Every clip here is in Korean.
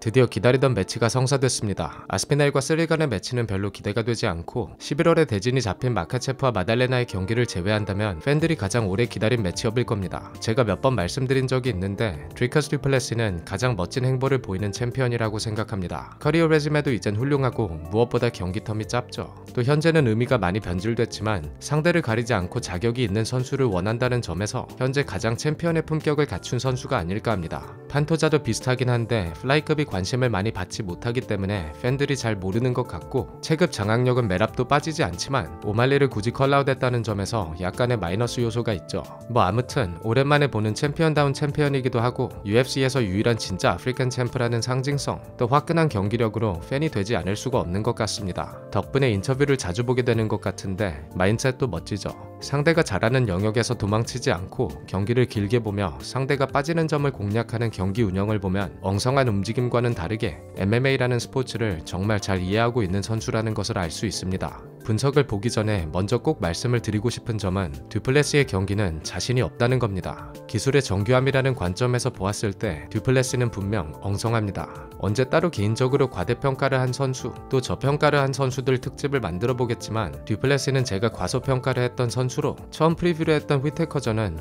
드디어 기다리던 매치가 성사됐습니다. 아스피날과 스릴 간의 매치는 별로 기대가 되지 않고 11월에 대진이 잡힌 마카체프와 마달레나의 경기를 제외한다면 팬들이 가장 오래 기다린 매치업일 겁니다. 제가 몇 번 말씀드린 적이 있는데 드리커스 듀플레시는 가장 멋진 행보를 보이는 챔피언이라고 생각합니다. 커리어 레짐에도 이젠 훌륭하고 무엇보다 경기 텀이 짧죠. 또 현재는 의미가 많이 변질됐지만 상대를 가리지 않고 자격이 있는 선수를 원한다는 점에서 현재 가장 챔피언의 품격을 갖춘 선수가 아닐까 합니다. 판토자도 비슷하긴 한데 플라이급이 관심을 많이 받지 못하기 때문에 팬들이 잘 모르는 것 같고 체급 장악력은 메랍도 빠지지 않지만 오말리를 굳이 컬아웃했다는 점에서 약간의 마이너스 요소가 있죠. 뭐 아무튼 오랜만에 보는 챔피언다운 챔피언이기도 하고 UFC에서 유일한 진짜 아프리칸 챔프라는 상징성 또 화끈한 경기력으로 팬이 되지 않을 수가 없는 것 같습니다. 덕분에 인터뷰를 자주 보게 되는 것 같은데 마인드셋도 멋지죠. 상대가 잘하는 영역에서 도망치지 않고 경기를 길게 보며 상대가 빠지는 점을 공략하는 경기 운영을 보면 엉성한 움직임과는 다르게 MMA라는 스포츠를 정말 잘 이해하고 있는 선수라는 것을 알 수 있습니다. 분석을 보기 전에 먼저 꼭 말씀을 드리고 싶은 점은 듀플레시의 경기는 자신이 없다는 겁니다. 기술의 정교함이라는 관점에서 보았을 때 듀플레시는 분명 엉성합니다. 언제 따로 개인적으로 과대평가를 한 선수 또 저평가를 한 선수들 특집을 만들어 보겠지만 듀플레시는 제가 과소평가를 했던 선수로 처음 프리뷰를 했던 휘테커전은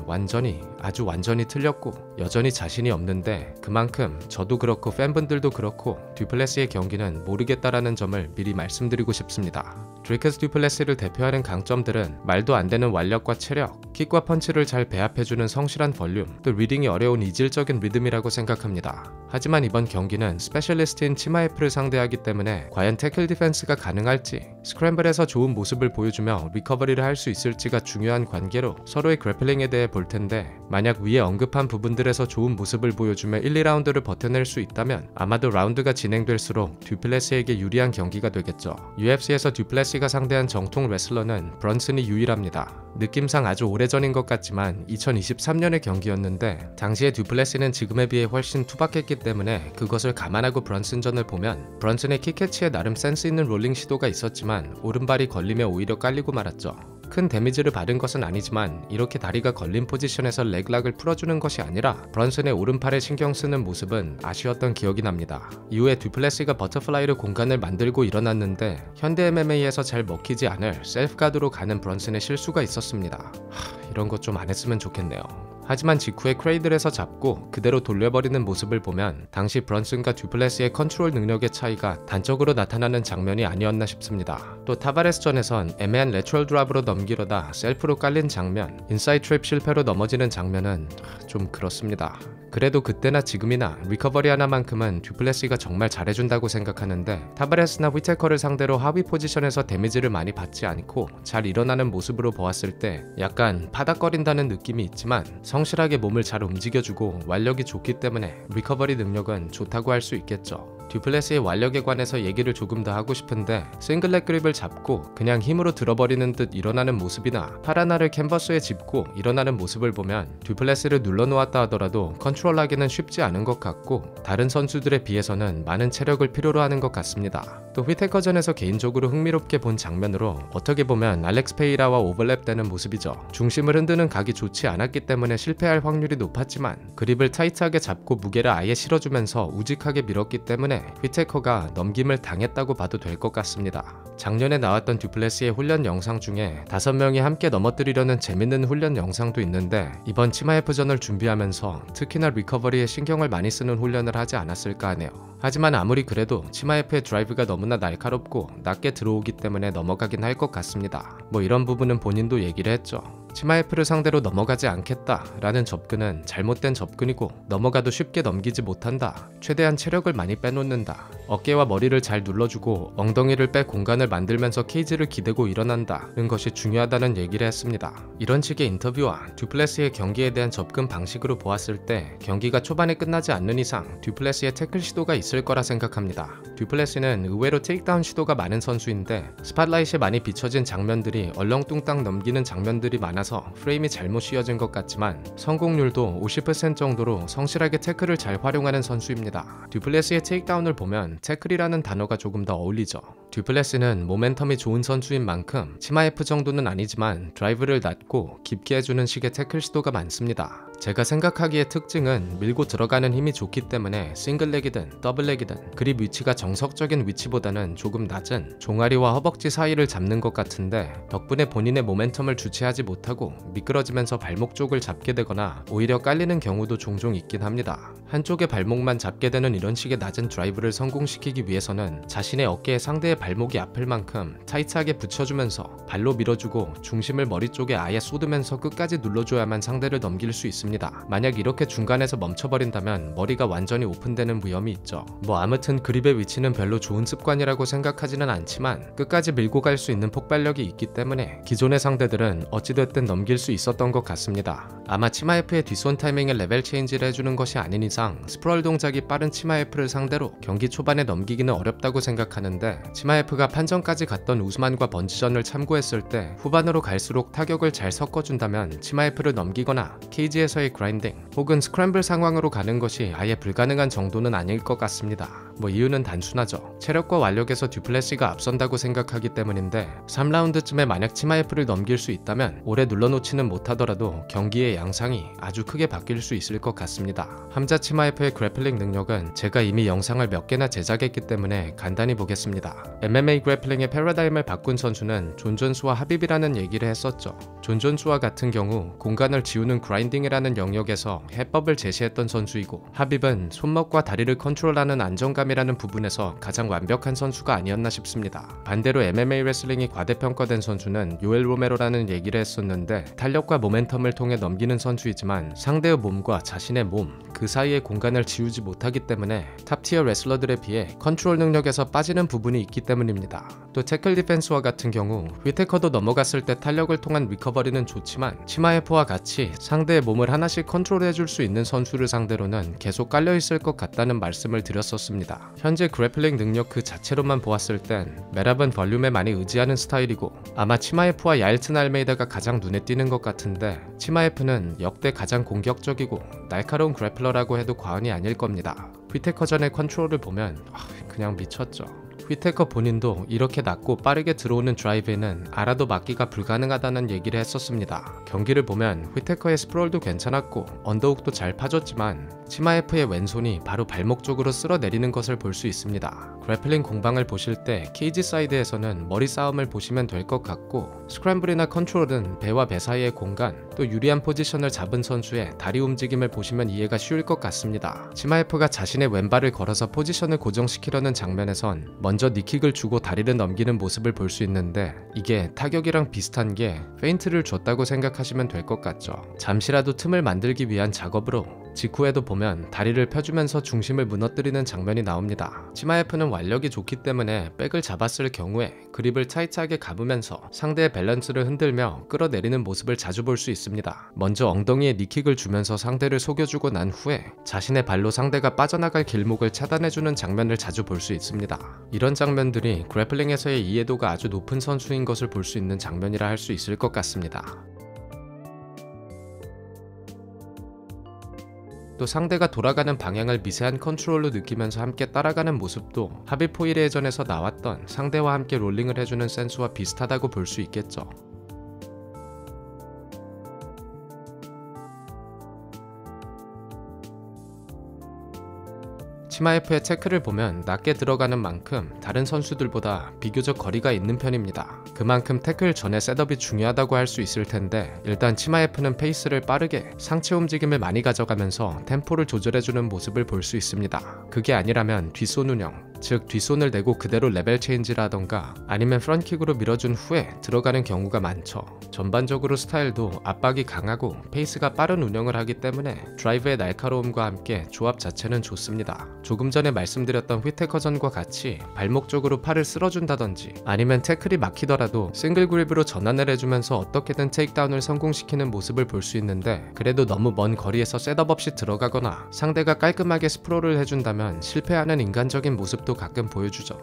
아주 완전히 틀렸고 여전히 자신이 없는데 그만큼 저도 그렇고 팬분들도 그렇고 듀플레시의 경기는 모르겠다라는 점을 미리 말씀드리고 싶습니다. 드리커스 듀플레시를 대표하는 강점들은 말도 안 되는 완력과 체력, 킥과 펀치를 잘 배합해주는 성실한 볼륨, 또 리딩이 어려운 이질적인 리듬이라고 생각합니다. 하지만 이번 경기는 스페셜리스트인 치마에프를 상대하기 때문에 과연 태클 디펜스가 가능할지, 스크램블에서 좋은 모습을 보여주며 리커버리를 할 수 있을지가 중요한 관계로 서로의 그래플링에 대해 볼 텐데 만약 위에 언급한 부분들에서 좋은 모습을 보여주며 1, 2라운드를 버텨낼 수 있다면 아마도 라운드가 진행될수록 듀플레시에게 유리한 경기가 되겠죠. UFC에서 듀플레시가 상대한 정통 레슬러는 브런슨이 유일합니다. 느낌상 아주 오래전인 것 같지만 2023년의 경기였는데 당시에 듀플레시는 지금에 비해 훨씬 투박했기 때문에 그것을 감안하고 브런슨전을 보면 브런슨의 킥캐치에 나름 센스 있는 롤링 시도가 있었지만 오른발이 걸리며 오히려 깔리고 말았죠. 큰 데미지를 받은 것은 아니지만 이렇게 다리가 걸린 포지션에서 레그락을 풀어주는 것이 아니라 브런슨의 오른팔에 신경 쓰는 모습은 아쉬웠던 기억이 납니다. 이후에 듀플레시가 버터플라이로 공간을 만들고 일어났는데 현대 MMA에서 잘 먹히지 않을 셀프가드로 가는 브런슨의 실수가 있었습니다. 이런 것 좀 안 했으면 좋겠네요. 하지만 직후에 크레이들에서 잡고 그대로 돌려버리는 모습을 보면 당시 브런슨과 듀플레시의 컨트롤 능력의 차이가 단적으로 나타나는 장면이 아니었나 싶습니다. 또 타바레스전에선 애매한 레트럴 드랍으로 넘기려다 셀프로 깔린 장면, 인사이드 트랩 실패로 넘어지는 장면은 좀 그렇습니다. 그래도 그때나 지금이나 리커버리 하나만큼은 듀플레시가 정말 잘해준다고 생각하는데 타바레스나 휘테커를 상대로 하위 포지션에서 데미지를 많이 받지 않고 잘 일어나는 모습으로 보았을 때 약간 파닥거린다는 느낌이 있지만 성실하게 몸을 잘 움직여주고 완력이 좋기 때문에 리커버리 능력은 좋다고 할 수 있겠죠. 듀플레시의 완력에 관해서 얘기를 조금 더 하고 싶은데 싱글렉 그립을 잡고 그냥 힘으로 들어버리는 듯 일어나는 모습이나 팔 하나를 캔버스에 짚고 일어나는 모습을 보면 듀플레시를 눌러놓았다 하더라도 컨트롤하기는 쉽지 않은 것 같고 다른 선수들에 비해서는 많은 체력을 필요로 하는 것 같습니다. 또 휘테커전에서 개인적으로 흥미롭게 본 장면으로 어떻게 보면 알렉스 페이라와 오버랩되는 모습이죠. 중심을 흔드는 각이 좋지 않았기 때문에 실패할 확률이 높았지만 그립을 타이트하게 잡고 무게를 아예 실어주면서 우직하게 밀었기 때문에 휘테커가 넘김을 당했다고 봐도 될 것 같습니다. 작년에 나왔던 듀플레시의 훈련 영상 중에 5명이 함께 넘어뜨리려는 재밌는 훈련 영상도 있는데 이번 치마에프전을 준비하면서 특히나 리커버리에 신경을 많이 쓰는 훈련을 하지 않았을까 하네요. 하지만 아무리 그래도 치마에프의 드라이브가 너무나 날카롭고 낮게 들어오기 때문에 넘어가긴 할 것 같습니다. 뭐 이런 부분은 본인도 얘기를 했죠. 치마에프를 상대로 넘어가지 않겠다 라는 접근은 잘못된 접근이고 넘어가도 쉽게 넘기지 못한다. 최대한 체력을 많이 빼놓는다. 어깨와 머리를 잘 눌러주고 엉덩이를 빼 공간을 만들면서 케이지를 기대고 일어난다는 것이 중요하다는 얘기를 했습니다. 이런 식의 인터뷰와 듀플레시의 경기에 대한 접근 방식으로 보았을 때 경기가 초반에 끝나지 않는 이상 듀플레시의 태클 시도가 있을 거라 생각합니다. 듀플레시는 의외로 테이크다운 시도가 많은 선수인데 스팟라이트에 많이 비춰진 장면들이 얼렁뚱땅 넘기는 장면들이 많아서 프레임이 잘못 씌워진 것 같지만 성공률도 50% 정도로 성실하게 태클을 잘 활용하는 선수입니다. 듀플레시의 테이크다운을 보면 태클이라는 단어가 조금 더 어울리죠. 듀플레시는 모멘텀이 좋은 선수인 만큼 치마에프 정도는 아니지만 드라이브를 낮고 깊게 해주는 식의 태클 시도가 많습니다. 제가 생각하기에 특징은 밀고 들어가는 힘이 좋기 때문에 싱글렉이든 더블렉이든 그립 위치가 정석적인 위치보다는 조금 낮은 종아리와 허벅지 사이를 잡는 것 같은데 덕분에 본인의 모멘텀을 주체하지 못하고 미끄러지면서 발목 쪽을 잡게 되거나 오히려 깔리는 경우도 종종 있긴 합니다. 한쪽의 발목만 잡게 되는 이런 식의 낮은 드라이브를 성공시키기 위해서는 자신의 어깨에 상대의 발목이 아플 만큼 타이트하게 붙여주면서 발로 밀어주고 중심을 머리 쪽에 아예 쏟으면서 끝까지 눌러줘야만 상대를 넘길 수 있습니다. 만약 이렇게 중간에서 멈춰버린다면 머리가 완전히 오픈되는 위험이 있죠. 아무튼 그립의 위치는 별로 좋은 습관이라고 생각하지는 않지만 끝까지 밀고 갈 수 있는 폭발력이 있기 때문에 기존의 상대들은 어찌됐든 넘길 수 있었던 것 같습니다. 아마 치마에프의 뒷손 타이밍에 레벨 체인지를 해주는 것이 아닌 이상 스프롤 동작이 빠른 치마에프를 상대로 경기 초반에 넘기기는 어렵다고 생각하는데 치마에프가 판정까지 갔던 우스만과 번지전을 참고했을 때 후반으로 갈수록 타격을 잘 섞어준다면 치마에프를 넘기거나 케이지에서의 그라인딩 혹은 스크램블 상황으로 가는 것이 아예 불가능한 정도는 아닐 것 같습니다. 이유는 단순하죠. 체력과 완력에서 듀플레시가 앞선다고 생각하기 때문인데 3라운드쯤에 만약 치마에프를 넘길 수 있다면 오래 눌러놓지는 못하더라도 경기의 양상이 아주 크게 바뀔 수 있을 것 같습니다. 함자 치마에프의 그래플링 능력은 제가 이미 영상을 몇 개나 제작했기 때문에 간단히 보겠습니다. MMA 그래플링의 패러다임을 바꾼 선수는 존 존스와 하빕이라는 얘기를 했었죠. 존 존스와 같은 경우 공간을 지우는 그라인딩이라는 영역에서 해법을 제시했던 선수이고 하빕은 손목과 다리를 컨트롤하는 안정감이라는 부분에서 가장 완벽한 선수가 아니었나 싶습니다. 반대로 MMA 레슬링이 과대평가된 선수는 요엘 로메로라는 얘기를 했었는데 탄력과 모멘텀을 통해 넘기는 선수이지만 상대의 몸과 자신의 몸, 그 사이의 공간을 지우지 못하기 때문에 탑티어 레슬러들에 비해 컨트롤 능력에서 빠지는 부분이 있기 때문입니다. 또 태클 디펜스와 같은 경우 휘테커도 넘어갔을 때 탄력을 통한 리커버리는 좋지만 치마에프와 같이 상대의 몸을 하나씩 컨트롤해줄 수 있는 선수를 상대로는 계속 깔려있을 것 같다는 말씀을 드렸었습니다. 현재 그래플링 능력 그 자체로만 보았을 땐 메랍은 볼륨에 많이 의지하는 스타일이고 아마 치마에프와 야일튼 알메이다가 가장 눈에 띄는 것 같은데 치마에프는 역대 가장 공격적이고 날카로운 그래플러라고 해도 과언이 아닐 겁니다. 휘테커 전의 컨트롤을 보면 그냥 미쳤죠. 휘테커 본인도 이렇게 낮고 빠르게 들어오는 드라이브에는 알아도 막기가 불가능하다는 얘기를 했었습니다. 경기를 보면 휘테커의 스프롤도 괜찮았고 언더훅도 잘 파줬지만 치마에프의 왼손이 바로 발목 쪽으로 쓸어내리는 것을 볼 수 있습니다. 그래플링 공방을 보실 때 케이지 사이드에서는 머리 싸움을 보시면 될 것 같고 스크램블이나 컨트롤은 배와 배 사이의 공간 또 유리한 포지션을 잡은 선수의 다리 움직임을 보시면 이해가 쉬울 것 같습니다. 치마에프가 자신의 왼발을 걸어서 포지션을 고정시키려는 장면에선 먼저 니킥을 주고 다리를 넘기는 모습을 볼 수 있는데 이게 타격이랑 비슷한 게 페인트를 줬다고 생각하시면 될 것 같죠. 잠시라도 틈을 만들기 위한 작업으로 직후에도 보면 다리를 펴주면서 중심을 무너뜨리는 장면이 나옵니다. 치마에프는 완력이 좋기 때문에 백을 잡았을 경우에 그립을 타이트하게 감으면서 상대의 밸런스를 흔들며 끌어내리는 모습을 자주 볼 수 있습니다. 먼저 엉덩이에 니킥을 주면서 상대를 속여주고 난 후에 자신의 발로 상대가 빠져나갈 길목을 차단해주는 장면을 자주 볼 수 있습니다. 이런 장면들이 그래플링에서의 이해도가 아주 높은 선수인 것을 볼 수 있는 장면이라 할 수 있을 것 같습니다. 또 상대가 돌아가는 방향을 미세한 컨트롤로 느끼면서 함께 따라가는 모습도 하빕 포이레전에서 나왔던 상대와 함께 롤링을 해주는 센스와 비슷하다고 볼 수 있겠죠. 치마에프의 태클을 보면 낮게 들어가는 만큼 다른 선수들보다 비교적 거리가 있는 편입니다. 그만큼 태클 전에 셋업이 중요하다고 할 수 있을 텐데 일단 치마에프는 페이스를 빠르게 상체 움직임을 많이 가져가면서 템포를 조절해주는 모습을 볼 수 있습니다. 그게 아니라면 뒷손 운영, 즉 뒷손을 내고 그대로 레벨 체인지라던가 아니면 프런킥으로 밀어준 후에 들어가는 경우가 많죠. 전반적으로 스타일도 압박이 강하고 페이스가 빠른 운영을 하기 때문에 드라이브의 날카로움과 함께 조합 자체는 좋습니다. 조금 전에 말씀드렸던 휘테커전과 같이 발목 쪽으로 팔을 쓸어준다든지 아니면 태클이 막히더라도 싱글 그립으로 전환을 해주면서 어떻게든 테이크다운을 성공시키는 모습을 볼 수 있는데 그래도 너무 먼 거리에서 셋업 없이 들어가거나 상대가 깔끔하게 스프롤을 해준다면 실패하는 인간적인 모습도 가끔 보여주죠.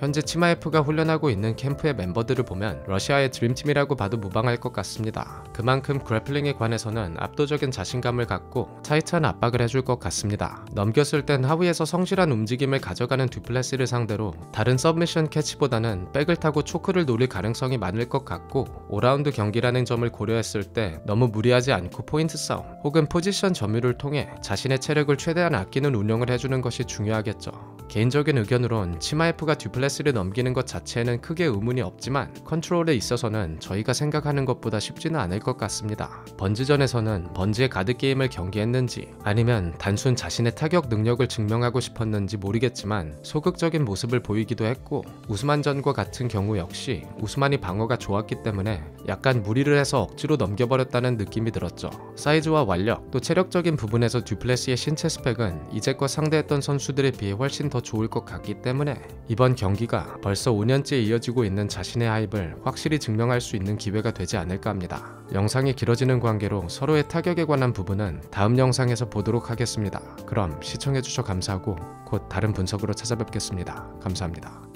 현재 치마F가 훈련하고 있는 캠프의 멤버들을 보면 러시아의 드림팀이라고 봐도 무방할 것 같습니다. 그만큼 그래플링에 관해서는 압도적인 자신감을 갖고 타이트한 압박을 해줄 것 같습니다. 넘겼을 땐 하위에서 성실한 움직임을 가져가는 듀플레시를 상대로 다른 서브미션 캐치보다는 백을 타고 초크를 노릴 가능성이 많을 것 같고 5라운드 경기라는 점을 고려했을 때 너무 무리하지 않고 포인트 싸움 혹은 포지션 점유를 통해 자신의 체력을 최대한 아끼는 운영을 해주는 것이 중요하겠죠. 개인적인 의견으론 치마F가 듀플레시를 넘기는 것 자체에는 크게 의문이 없지만 컨트롤에 있어서는 저희가 생각하는 것보다 쉽지는 않을 것 같습니다. 번지전에서는 번지의 가드 게임을 경기했는지 아니면 단순 자신의 타격 능력을 증명하고 싶었는지 모르겠지만 소극적인 모습을 보이기도 했고 우스만전과 같은 경우 역시 우스만이 방어가 좋았기 때문에 약간 무리를 해서 억지로 넘겨버렸다는 느낌이 들었죠. 사이즈와 완력 또 체력적인 부분에서 듀플레시의 신체 스펙은 이제껏 상대했던 선수들에 비해 훨씬 더 좋을 것 같기 때문에 이번 경기가 벌써 5년째 이어지고 있는 자신의 하입을 확실히 증명할 수 있는 기회가 되지 않을까 합니다. 영상이 길어지는 관계로 서로의 타격에 관한 부분은 다음 영상에서 보도록 하겠습니다. 그럼 시청해주셔서 감사하고 곧 다른 분석으로 찾아뵙겠습니다. 감사합니다.